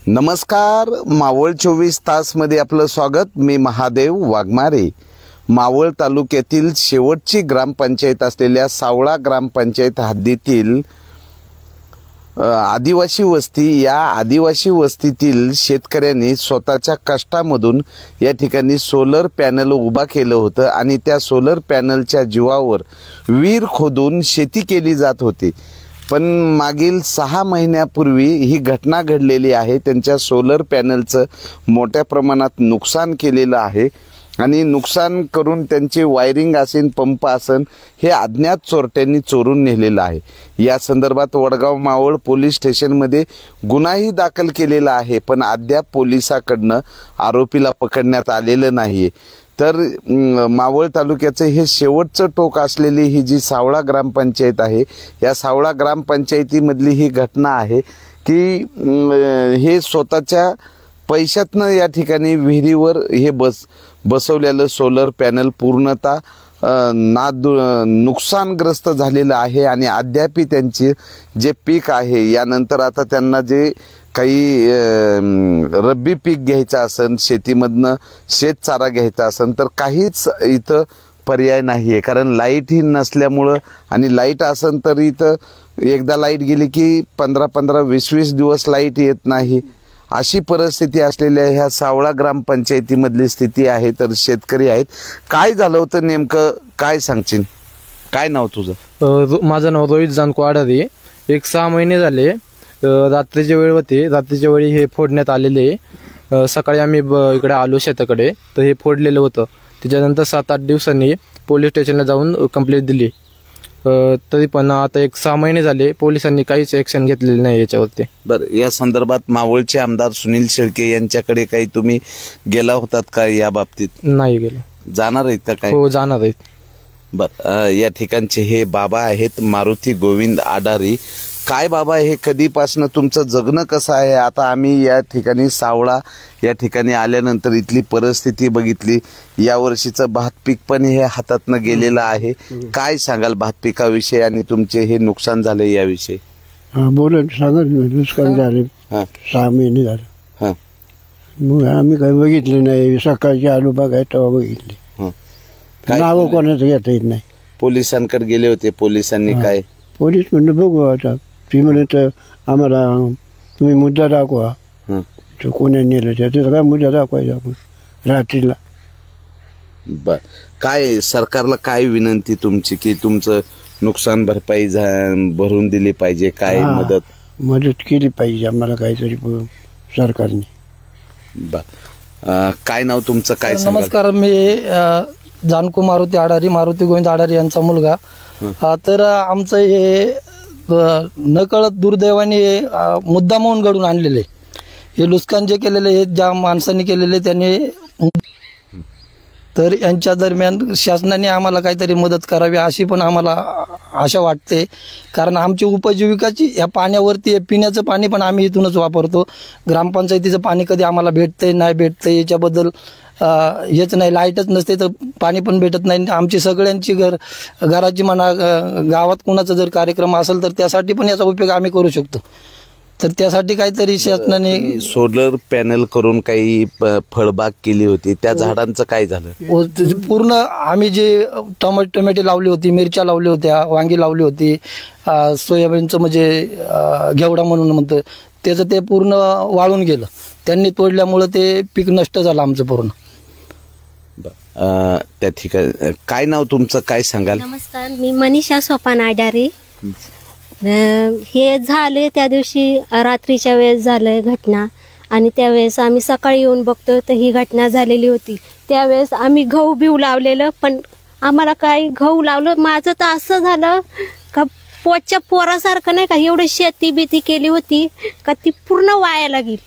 नमस्कार, मावळ 24 तासमध्ये आपलं स्वागत। मी महादेव वाघमारे। मावळ तालुक्यातील शेवटची ग्रामपंचायत असलेल्या सावळा ग्रामपंचायत हद्दीतील आदिवासी वस्ती, या आदिवासी वस्तीतील शेतकऱ्यांनी स्वतःच्या कष्टामधून या ठिकाणी सोलर पॅनल उभा केलं होतं आणि त्या सोलर पॅनलच्या जीवावर विहीर खोदून शेती केली जात होती। पण मागील 6 महिन्यापूर्वी ही घटना घडलेली आहे। त्यांच्या सोलर पॅनलचं मोठ्या प्रमाणात नुकसान केलेलं आहे आणि नुकसान करून त्यांची वायरिंग असेल, पंप असेल, हे अज्ञात चोरट्यांनी चोरून नेलेलं आहे। या संदर्भात वडगाव मावळ पोलीस स्टेशनमध्ये गुन्हाही दाखल केलेला आहे, पण अद्याप पोलिसांकडनं आरोपीला पकडण्यात आलेलं नाहीये। तर मावळ तालुक्याचं हे शेवटचं टोक असलेली ही जी सावळा ग्रामपंचायत आहे, या सावळा ग्रामपंचायतीमधली ही घटना आहे की हे स्वतःच्या पैशातनं या ठिकाणी विहिरीवर हे बसवलेलं सोलर पॅनल पूर्णतः नुकसानग्रस्त झालेलं आहे आणि अद्याप त्यांचे जे पीक आहे, यानंतर आता त्यांना जे काही रब्बी पीक घ्यायचं असेल, शेतीमधनं शेतचारा घ्यायचा असेल, तर काहीच इथं पर्याय नाही आहे। कारण लाईट ही नसल्यामुळं, आणि लाईट असेल तर इथं एकदा लाईट गेली की 15-15, 20-20 दिवस लाईट येत नाही। अशी परिस्थिती असलेल्या ह्या सावळा ग्रामपंचायतीमधली स्थिती आहे। तर शेतकरी आहेत, काय झालं होतं नेमकं, काय सांगशील? काय नाव तुझं? माझं नाव रोहित जानको आडारी। 6 महिने झाले, रात्रीच्या वेळ होते, रात्रीच्या वेळी हे फोडण्यात आलेले। सकाळी आम्ही इकडे आलो शेताकडे, तर हे फोडलेलं होतं। त्याच्यानंतर 7-8 दिवसांनी पोलीस स्टेशनला जाऊन कंप्लेंट दिली, तरी पण आता 6 महिने झाले पोलिसांनी काहीच ऍक्शन घेतलेली नाही याच्यावरती। बरं, या संदर्भात मावळचे आमदार सुनील शेळके यांच्याकडे काही तुम्ही गेला होतात का या बाबतीत? नाही गेलो। जाणार आहेत का? काय? हो, जाणार आहेत। बरं, या ठिकाणचे हे बाबा आहेत मारुती गोविंद आडारी। काय बाबा, हे कधीपासून तुमचं जगणं कसं आहे? आता आम्ही या ठिकाणी सावळा या ठिकाणी आल्यानंतर इथली परिस्थिती बघितली। या वर्षीचं भात पीक पण हे हातातनं गेलेलं आहे। काय सांगाल भात पिकाविषयी आणि तुमचे हे नुकसान झाले याविषयी? बोला, सांगा। नुकसान झाले, 6 महिने झाले। मग आम्ही काही बघितले नाही। सकाळची आलू बघाय तेव्हा बघितले। नावं कोणाचं घेता येत नाही। पोलिसांकडे गेले होते, पोलिसांनी काय? पोलीस म्हणलं बघू आता, ती म्हणत आम्हाला तुम्ही मुद्दा दाखवा। कोणा नेलं त्याचा काय मुद्दा दाखवायचा आपण रात्रीला? बर, काय सरकारला काय विनंती तुमची की तुमचं नुकसान भरपाई भरून दिली पाहिजे? काय मदत केली पाहिजे आम्हाला काहीतरी सरकारने। बर, काय नाव तुमचं? काय? नमस्कार, मी जानको मारुती आडारी, मारुती गोविंद आडारी यांचा मुलगा। तर आमचं हे नकळत दुर्दैवाने मुद्दाम म्हणून घडून आणलेले हे नुकसान जे केलेले हे ज्या माणसांनी केलेले त्यांनी, तर यांच्या दरम्यान शासनाने आम्हाला काहीतरी मदत करावी अशी पण आम्हाला आशा वाटते। कारण आमची उपजीविकाची या पाण्यावरती, पिण्याचं पाणी पण आम्ही इथूनच वापरतो। ग्रामपंचायतीचं पाणी कधी आम्हाला भेटतंय नाही भेटतंय याच्याबद्दल हेच नाही। लाईटच नसते तर पाणी पण भेटत नाही। आमची सगळ्यांची घराची म्हणा, गावात कुणाचा जर कार्यक्रम असेल तर त्यासाठी पण याचा उपयोग आम्ही करू शकतो। तर त्यासाठी काहीतरी शासनाने सोलर पॅनल करून काही फळबाग केली होती, त्या झाडांचं काय झालं? पूर्ण आम्ही जे टोमॅटो लावली होती, मिरच्या लावल्या होत्या, वांगी लावली होती, सोयाबीनचं म्हणजे घेवडा म्हणून म्हणतं, त्याचं ते पूर्ण वाळून गेलं। त्यांनी तोडल्यामुळं ते पीक नष्ट झालं आमचं पूर्ण। त्या ठिकाणी काय नाव तुमचं? काय सांगाल? नमस्कार, मी मनीषा सोपान आडारी। हे झाले त्या दिवशी रात्रीच्या वेळेस झालंय घटना, आणि त्यावेळेस आम्ही सकाळी येऊन बघतो तर ही घटना झालेली होती। त्यावेळेस आम्ही गहू बिऊ लावलेलं, पण आम्हाला काही गहू लावलं, माझं तर असं झालं का पोटच्या पोरासारखं नाही का, एवढं शेती बिती केली होती का ती पूर्ण वायाला गेली।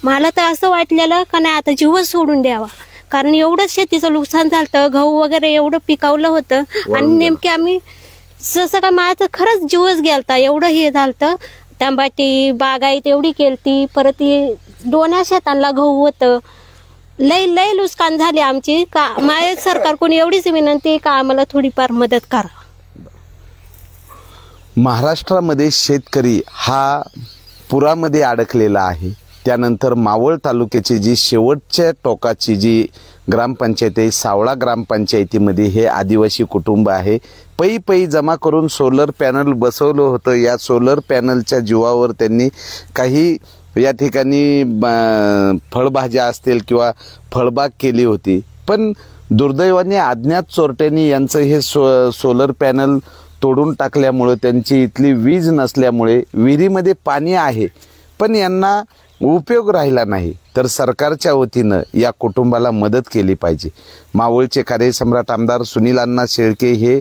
मला तर असं वाटलेलं का नाही आता जीवच सोडून द्यावा, कारण एवढं शेतीचं नुकसान झालं, गहू वगैरे एवढं पिकवलं होतं, आणि नेमके आम्ही जसं का माझं खरंच जीवच गेलता, एवढं हे झालं। टमाटी बागायत एवढी केलती, परत दोन्ही शेतांना गहू होतं, लय नुकसान झाली आमची। का माझ्या सरकारकडून एवढीच विनंती का आम्हाला थोडीफार मदत करा। महाराष्ट्रामध्ये शेतकरी हा पुरामध्ये अडकलेला आहे. त्यानंतर मावळ तालुक्याची जी शेवटच्या टोकाची जी ग्रामपंचायत आहे, सावळा ग्रामपंचायतीमध्ये हे आदिवासी कुटुंब आहे. पै जमा करून सोलर पॅनल बसवलं होतं. या सोलर पॅनलच्या जीवावर त्यांनी काही या ठिकाणी फळभाज्या असतील किंवा फळबाग केली होती. पण दुर्दैवाने अज्ञात चोरट्यांनी यांचं हे सोलर पॅनल तोडून टाकल्यामुळं, त्यांची इथली वीज नसल्यामुळे विहिरीमध्ये पाणी आहे पण यांना उपयोग राहिला नाही. तर सरकारच्या वतीनं या कुटुंबाला मदत केली पाहिजे. मावळचे कार्यसम्राट आमदार सुनील अण्णा शेळके हे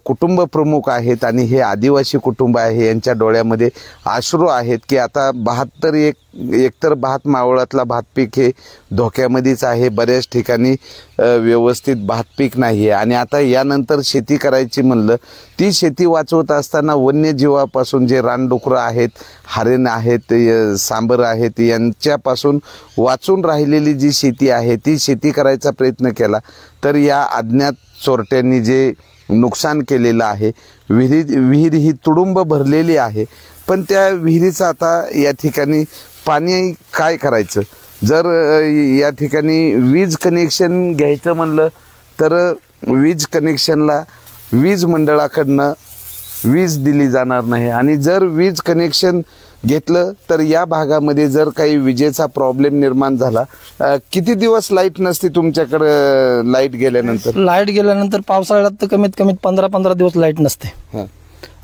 कुटुंब प्रमुख आहेत आणि हे आदिवासी कुटुंब आहे. यांच्या डोळ्यामध्ये अश्रू आहेत की आता 72 एकतर भात मावळातला भात पीक हे धोक्यामध्येच आहे. बऱ्याच ठिकाणी व्यवस्थित भात पीक नाही आहे आणि आता यानंतर शेती करायची म्हणलं, ती शेती वाचवत असताना वन्यजीवापासून जे रानडुकरं आहेत, हरिण आहेत, सांबर आहेत, यांच्यापासून वाचून राहिलेली जी शेती आहे ती शेती करायचा प्रयत्न केला तर या अज्ञात चोरट्यांनी जे नुकसान केलेलं आहे, विहीर ही तुडुंब भरलेली आहे. पण त्या विहिरीचं आता या ठिकाणी पाणी काय करायचं? जर या ठिकाणी वीज कनेक्शन घ्यायचं म्हणलं तर वीज कनेक्शनला वीज मंडळाकडनं वीज दिली जाणार नाही आणि जर वीज कनेक्शन घेतलं तर या भागामध्ये जर काही विजेचा प्रॉब्लेम निर्माण झाला, किती दिवस लाईट नसते तुमच्याकडे? लाईट गेल्यानंतर पावसाळ्यात तर कमीत कमी 15 दिवस लाईट नसते.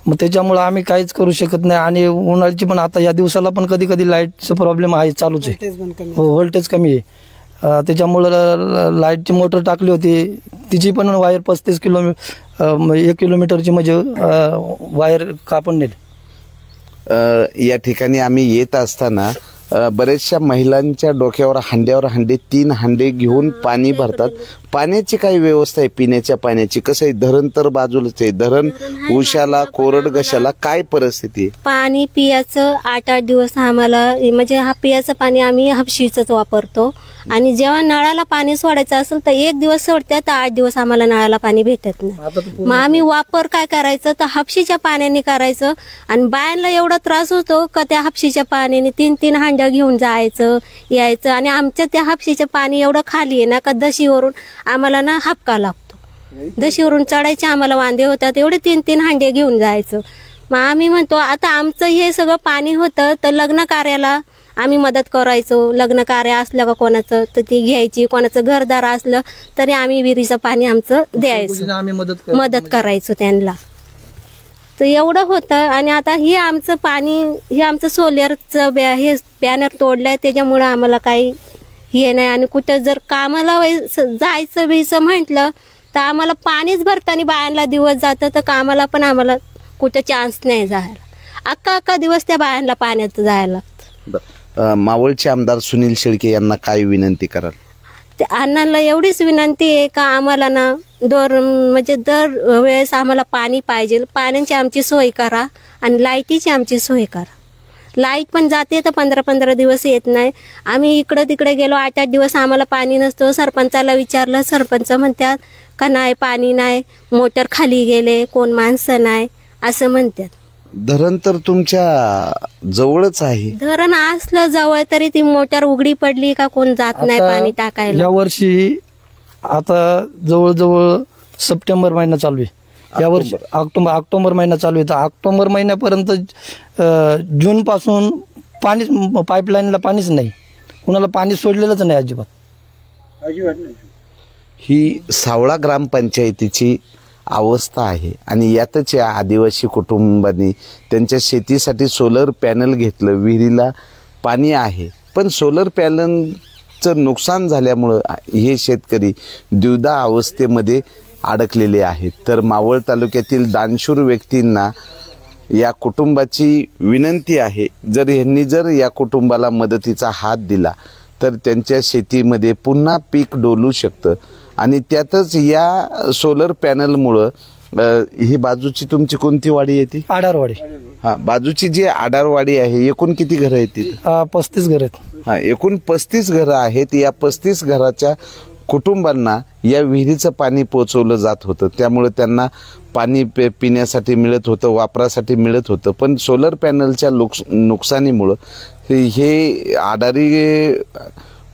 मग त्याच्यामुळे आम्ही काहीच करू शकत नाही आणि उन्हाळ्याची पण आता या दिवसाला पण कधी कधी लाईटचा प्रॉब्लेम आहे, चालूच आहे. हो, व्होल्टेज कमी आहे. त्याच्यामुळं लाईटची मोटर टाकली होती, तिची पण वायर 35 किलोमीटर 1 किलोमीटरची म्हणजे वायर कापून नेली. या ठिकाणी आम्ही येत असताना बरेचशा महिलांच्या डोक्यावर हांड्यावर हांडे 3 हांडे घेऊन पाणी भरतात. पाण्याची काही व्यवस्था आहे पिण्याच्या पाण्याची? कसं आहे, धरण तर बाजूलाच आहे, धरण उशाला कोरडगशाला काय परिस्थिती आहे? पाणी पियाचं 8-8 दिवस आम्हाला म्हणजे हा पियाचं पाणी आम्ही हापशीचंच वापरतो आणि जेव्हा नळाला पाणी सोडायचं असेल तर 1 दिवस सोडतात तर 8 दिवस आम्हाला नळाला पाणी भेटत नाही. मग आम्ही वापर काय करायचं तर हापशीच्या पाण्याने करायचं आणि बायांना एवढा त्रास होतो का त्या हापशीच्या पाण्याने 3-3 हांड्या घेऊन जायचं यायचं आणि आमच्या त्या हापशीचं पाणी एवढं खाली आहे ना का दशीवरून आम्हाला ना हापका लागतो. दशीवरून चढायचे आम्हाला वांदे होतात, एवढे 3-3 हांडे घेऊन जायचं. मग आम्ही म्हणतो आता आमचं हे सगळं पाणी होतं तर लग्न कार्याला आम्ही मदत करायचो. लग्न कार्य असलं का कोणाचं तर ती घ्यायची, कोणाचं घरदार असलं तरी आम्ही विहिरीचं पाणी आमचं द्यायचं, आम्ही मदत करायचो त्यांना. तर एवढं होतं आणि आता हे आमचं पाणी, हे आमचं सोलरचं हे पॅनल तोडलंय त्याच्यामुळं आम्हाला काही हे नाही आणि कुठं जर कामाला जायचं बियचं म्हटलं तर आम्हाला पाणीच भरताना बायांना दिवस जातं तर कामाला पण आम्हाला कुठं चान्स नाही जायला. अख्खा दिवस त्या बायांना पाण्यात जायला लागतं. मावळचे आमदार सुनील शेळके यांना काय विनंती कराल? ते अण्णांना एवढीच विनंती आहे का आम्हाला ना दर वेळेस आम्हाला पाणी पाहिजे, पाण्याची आमची सोय करा आणि लाईटीची आमची सोय करा. लाईट पण जाते तर 15-15 दिवस येत नाही. आम्ही इकडं तिकडे गेलो 8-8 दिवस आम्हाला पाणी नसतं. सरपंचाला विचारलं, सरपंच म्हणतात का नाही पाणी नाही, मोटर खाली गेले, कोण माणसं नाही असं म्हणतात. धरण तर तुमच्या जवळच आहे. धरण असलं जवळ तरी ती मोटर उघडी पडली का कोण जात नाही पाणी टाकायला. या वर्षी आता जवळजवळ सप्टेंबर महिना चालू आहे, या वर्षी ऑक्टोबर महिना चालू आहे. तर ऑक्टोबर महिन्यापर्यंत जून पासून पाणी पाईपलाईनला पाणीच नाही, कुणाला पाणी सोडलेलंच नाही अजिबात. ही सावळा ग्रामपंचायतीची अवस्था आहे आणि यातच या आदिवासी कुटुंबांनी त्यांच्या शेतीसाठी सोलर पॅनल घेतलं. विहिरीला पाणी आहे पण सोलर पॅनलचं नुकसान झाल्यामुळं हे शेतकरी द्विधा अवस्थेमध्ये अडकलेले आहेत. तर मावळ तालुक्यातील दानशूर व्यक्तींना या कुटुंबाची विनंती आहे, जर या कुटुंबाला मदतीचा हात दिला तर त्यांच्या शेतीमध्ये पुन्हा पीक डोलू शकतं. आणि त्यातच या सोलर पॅनलमुळं ही बाजूची तुमची कोणती वाडी येते? आडारवाडी. हा, बाजूची जी आडारवाडी आहे एकूण किती घरं आहेत? 35 घर आहेत. हा, एकूण 35 घरं आहेत. या 35 घराच्या कुटुंबांना या विहिरीचं पाणी पोचवलं जात होतं, त्यामुळे त्यांना पाणी पिण्यासाठी मिळत होतं, वापरासाठी मिळत होतं. पण सोलर पॅनलच्या नुकसानीमुळं हे आडारी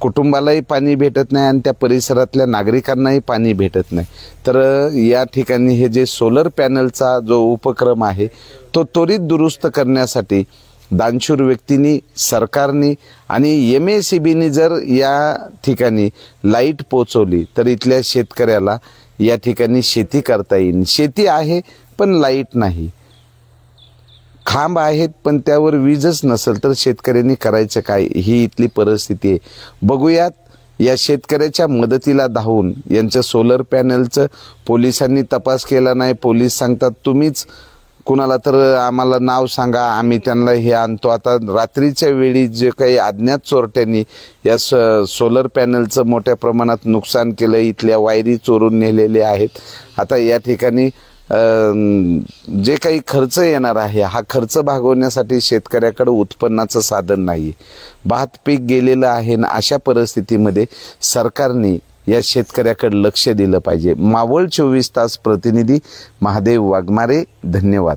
कुटुंबालाही पाणी भेटत नाही आणि त्या परिसरातल्या नागरिकांनाही पाणी भेटत नाही. तर या ठिकाणी हे जे सोलर पॅनलचा जो उपक्रम आहे तो त्वरित दुरुस्त करण्यासाठी दानशूर व्यक्तींनी, सरकारनी आणि MACBनी जर या ठिकाणी लाईट पोचवली तर इथल्या शेतकऱ्याला या ठिकाणी शेती करता येईल. शेती आहे पण लाईट नाही, खांब आहेत पण त्यावर वीजच नसेल तर शेतकऱ्यांनी करायचं काय, ही इथली परिस्थिती आहे. बघूयात या शेतकऱ्याच्या मदतीला धावून यांचं सोलर पॅनलचं पोलिसांनी तपास केला नाही. पोलीस सांगतात तुम्हीच कुणाला तर आम्हाला नाव सांगा, आम्ही त्यांना हे आणतो. आता रात्रीच्या वेळी जे काही अज्ञात चोरट्यांनी या सोलर पॅनलचं मोठ्या प्रमाणात नुकसान केलं, इथल्या वायरी चोरून नेलेले आहेत. आता या ठिकाणी जे काही खर्च येणार आहे हा खर्च भागवण्यासाठी शेतकऱ्याकडे उत्पन्नाचं साधन नाही, भात पीक गेलेलं आहे. अशा परिस्थितीमध्ये सरकारने या शेतकऱ्याकडे लक्ष दिलं पाहिजे. मावळ 24 तास प्रतिनिधी महादेव वाघमारे, धन्यवाद.